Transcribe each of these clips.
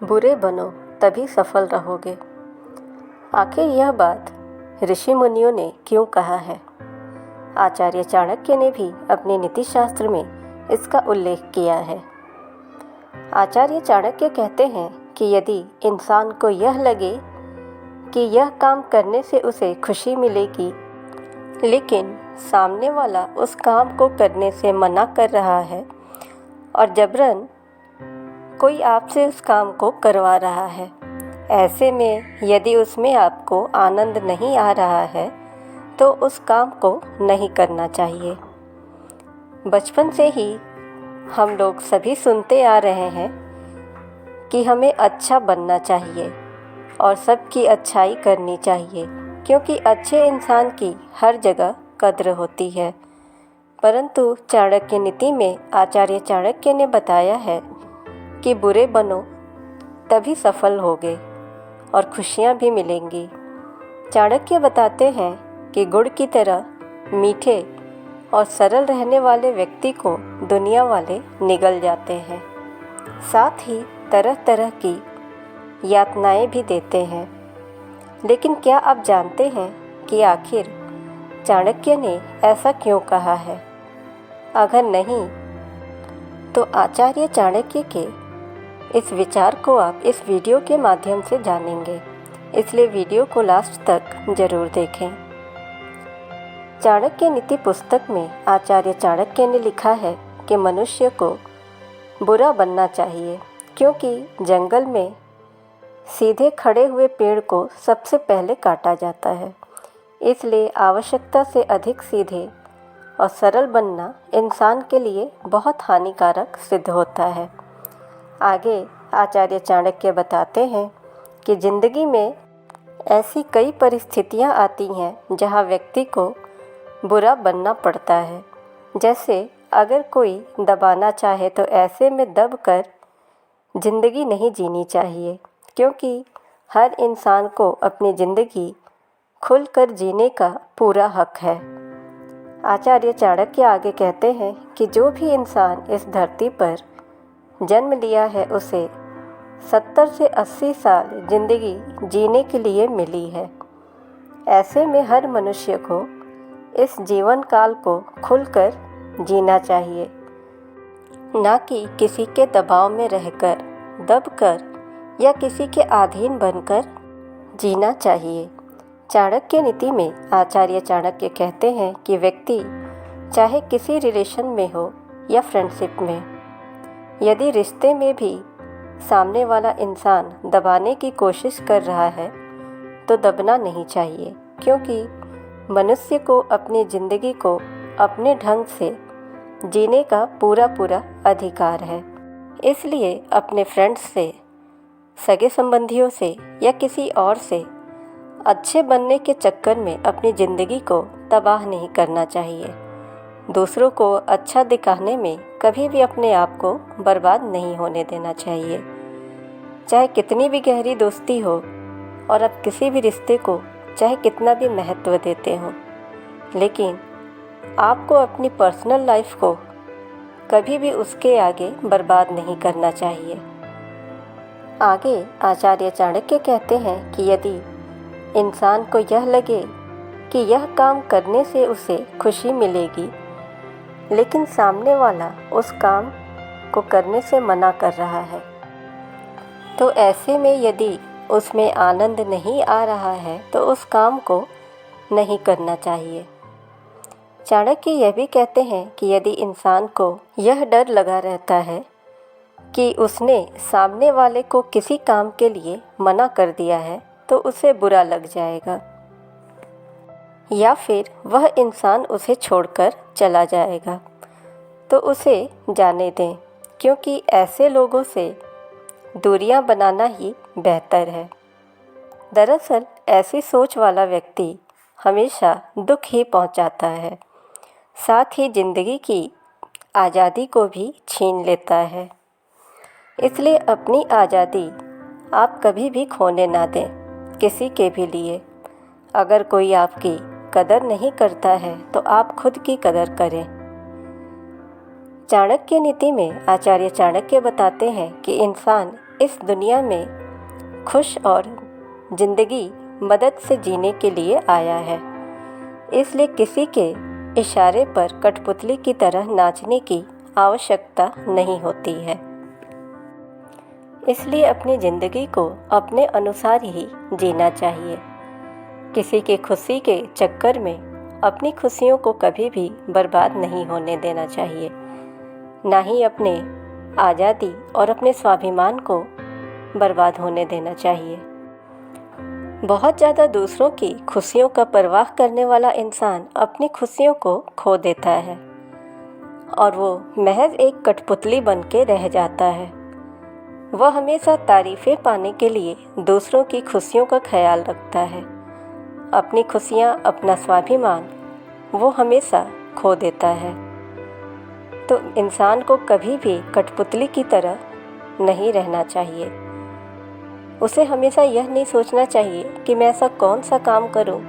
बुरे बनो तभी सफल रहोगे। आखिर यह बात ऋषि मुनियों ने क्यों कहा है? आचार्य चाणक्य ने भी अपने नीति शास्त्र में इसका उल्लेख किया है। आचार्य चाणक्य कहते हैं कि यदि इंसान को यह लगे कि यह काम करने से उसे खुशी मिलेगी, लेकिन सामने वाला उस काम को करने से मना कर रहा है और जबरन कोई आपसे उस काम को करवा रहा है, ऐसे में यदि उसमें आपको आनंद नहीं आ रहा है तो उस काम को नहीं करना चाहिए। बचपन से ही हम लोग सभी सुनते आ रहे हैं कि हमें अच्छा बनना चाहिए और सबकी अच्छाई करनी चाहिए, क्योंकि अच्छे इंसान की हर जगह कद्र होती है। परंतु चाणक्य नीति में आचार्य चाणक्य ने बताया है कि बुरे बनो तभी सफल होगे और खुशियाँ भी मिलेंगी। चाणक्य बताते हैं कि गुड़ की तरह मीठे और सरल रहने वाले व्यक्ति को दुनिया वाले निगल जाते हैं, साथ ही तरह तरह की यातनाएं भी देते हैं। लेकिन क्या आप जानते हैं कि आखिर चाणक्य ने ऐसा क्यों कहा है? अगर नहीं तो आचार्य चाणक्य के इस विचार को आप इस वीडियो के माध्यम से जानेंगे, इसलिए वीडियो को लास्ट तक ज़रूर देखें। चाणक्य नीति पुस्तक में आचार्य चाणक्य ने लिखा है कि मनुष्य को बुरा बनना चाहिए, क्योंकि जंगल में सीधे खड़े हुए पेड़ को सबसे पहले काटा जाता है। इसलिए आवश्यकता से अधिक सीधे और सरल बनना इंसान के लिए बहुत हानिकारक सिद्ध होता है। आगे आचार्य चाणक्य बताते हैं कि ज़िंदगी में ऐसी कई परिस्थितियां आती हैं जहां व्यक्ति को बुरा बनना पड़ता है। जैसे अगर कोई दबाना चाहे तो ऐसे में दब कर ज़िंदगी नहीं जीनी चाहिए, क्योंकि हर इंसान को अपनी ज़िंदगी खुलकर जीने का पूरा हक है। आचार्य चाणक्य आगे कहते हैं कि जो भी इंसान इस धरती पर जन्म लिया है उसे 70 से 80 साल ज़िंदगी जीने के लिए मिली है। ऐसे में हर मनुष्य को इस जीवन काल को खुलकर जीना चाहिए, ना कि किसी के दबाव में रहकर, दबकर या किसी के अधीन बनकर जीना चाहिए। चाणक्य नीति में आचार्य चाणक्य कहते हैं कि व्यक्ति चाहे किसी रिलेशन में हो या फ्रेंडशिप में, यदि रिश्ते में भी सामने वाला इंसान दबाने की कोशिश कर रहा है तो दबना नहीं चाहिए, क्योंकि मनुष्य को अपनी ज़िंदगी को अपने ढंग से जीने का पूरा अधिकार है। इसलिए अपने फ्रेंड्स से, सगे संबंधियों से या किसी और से अच्छे बनने के चक्कर में अपनी ज़िंदगी को तबाह नहीं करना चाहिए। दूसरों को अच्छा दिखाने में कभी भी अपने आप को बर्बाद नहीं होने देना चाहिए। चाहे कितनी भी गहरी दोस्ती हो और आप किसी भी रिश्ते को चाहे कितना भी महत्व देते हो, लेकिन आपको अपनी पर्सनल लाइफ को कभी भी उसके आगे बर्बाद नहीं करना चाहिए। आगे आचार्य चाणक्य कहते हैं कि यदि इंसान को यह लगे कि यह काम करने से उसे खुशी मिलेगी, लेकिन सामने वाला उस काम को करने से मना कर रहा है, तो ऐसे में यदि उसमें आनंद नहीं आ रहा है तो उस काम को नहीं करना चाहिए। चाणक्य यह भी कहते हैं कि यदि इंसान को यह डर लगा रहता है कि उसने सामने वाले को किसी काम के लिए मना कर दिया है तो उसे बुरा लग जाएगा, या फिर वह इंसान उसे छोड़कर चला जाएगा, तो उसे जाने दें, क्योंकि ऐसे लोगों से दूरियां बनाना ही बेहतर है। दरअसल ऐसी सोच वाला व्यक्ति हमेशा दुख ही पहुंचाता है, साथ ही ज़िंदगी की आज़ादी को भी छीन लेता है। इसलिए अपनी आज़ादी आप कभी भी खोने ना दें किसी के भी लिए। अगर कोई आपकी कदर नहीं करता है तो आप खुद की कदर करें। चाणक्य नीति में आचार्य चाणक्य बताते हैं कि इंसान इस दुनिया में खुश और जिंदगी मदद से जीने के लिए आया है, इसलिए किसी के इशारे पर कठपुतली की तरह नाचने की आवश्यकता नहीं होती है। इसलिए अपनी ज़िंदगी को अपने अनुसार ही जीना चाहिए। किसी की खुशी के चक्कर में अपनी खुशियों को कभी भी बर्बाद नहीं होने देना चाहिए, ना ही अपने आज़ादी और अपने स्वाभिमान को बर्बाद होने देना चाहिए। बहुत ज़्यादा दूसरों की खुशियों का परवाह करने वाला इंसान अपनी खुशियों को खो देता है और वो महज एक कठपुतली बन के रह जाता है। वह हमेशा तारीफ़ें पाने के लिए दूसरों की खुशियों का ख्याल रखता है। अपनी खुशियाँ, अपना स्वाभिमान वो हमेशा खो देता है। तो इंसान को कभी भी कठपुतली की तरह नहीं रहना चाहिए। उसे हमेशा यह नहीं सोचना चाहिए कि मैं ऐसा कौन सा काम करूं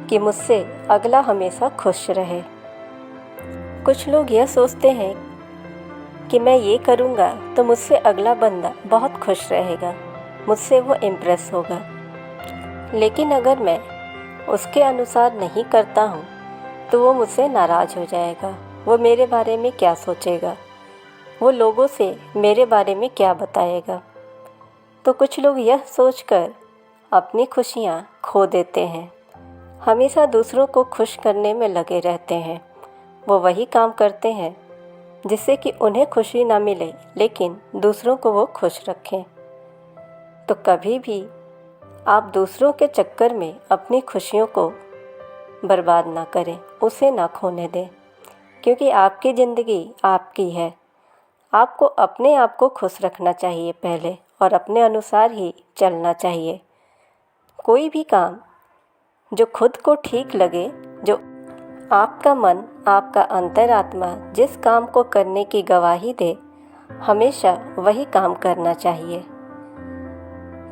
कि मुझसे अगला हमेशा खुश रहे। कुछ लोग यह सोचते हैं कि मैं ये करूंगा तो मुझसे अगला बंदा बहुत खुश रहेगा, मुझसे वो इम्प्रेस होगा। लेकिन अगर मैं उसके अनुसार नहीं करता हूँ तो वो मुझसे नाराज़ हो जाएगा। वो मेरे बारे में क्या सोचेगा, वो लोगों से मेरे बारे में क्या बताएगा। तो कुछ लोग यह सोचकर अपनी खुशियाँ खो देते हैं, हमेशा दूसरों को खुश करने में लगे रहते हैं। वो वही काम करते हैं जिससे कि उन्हें खुशी ना मिले, लेकिन दूसरों को वो खुश रखें। तो कभी भी आप दूसरों के चक्कर में अपनी खुशियों को बर्बाद ना करें, उसे ना खोने दें, क्योंकि आपकी ज़िंदगी आपकी है। आपको अपने आप को खुश रखना चाहिए पहले, और अपने अनुसार ही चलना चाहिए। कोई भी काम जो खुद को ठीक लगे, जो आपका मन, आपका अंतरात्मा जिस काम को करने की गवाही दे, हमेशा वही काम करना चाहिए।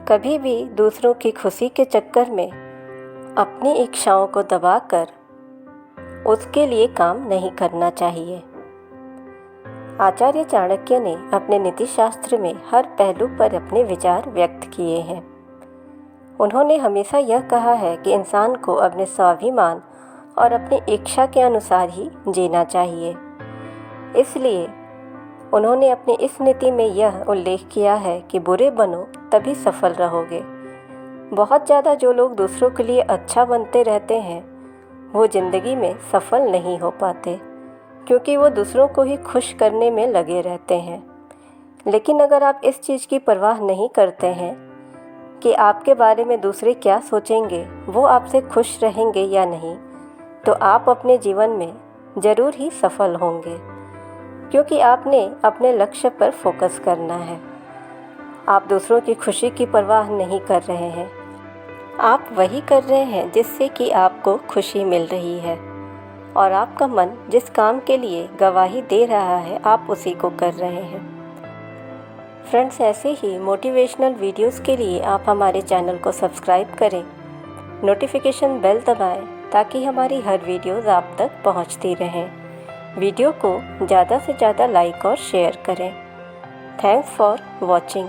कभी भी दूसरों की खुशी के चक्कर में अपनी इच्छाओं को दबाकर उसके लिए काम नहीं करना चाहिए। आचार्य चाणक्य ने अपने नीति शास्त्र में हर पहलू पर अपने विचार व्यक्त किए हैं। उन्होंने हमेशा यह कहा है कि इंसान को अपने स्वाभिमान और अपनी इच्छा के अनुसार ही जीना चाहिए। इसलिए उन्होंने अपनी इस नीति में यह उल्लेख किया है कि बुरे बनो तभी सफल रहोगे। बहुत ज़्यादा जो लोग दूसरों के लिए अच्छा बनते रहते हैं, वो ज़िंदगी में सफल नहीं हो पाते, क्योंकि वो दूसरों को ही खुश करने में लगे रहते हैं। लेकिन अगर आप इस चीज़ की परवाह नहीं करते हैं कि आपके बारे में दूसरे क्या सोचेंगे, वो आपसे खुश रहेंगे या नहीं, तो आप अपने जीवन में ज़रूर ही सफल होंगे, क्योंकि आपने अपने लक्ष्य पर फोकस करना है। आप दूसरों की खुशी की परवाह नहीं कर रहे हैं, आप वही कर रहे हैं जिससे कि आपको खुशी मिल रही है, और आपका मन जिस काम के लिए गवाही दे रहा है, आप उसी को कर रहे हैं। फ्रेंड्स, ऐसे ही मोटिवेशनल वीडियोस के लिए आप हमारे चैनल को सब्सक्राइब करें, नोटिफिकेशन बेल दबाएं, ताकि हमारी हर वीडियोस आप तक पहुंचती रहें। वीडियो को ज़्यादा से ज़्यादा लाइक और शेयर करें। Thanks for watching.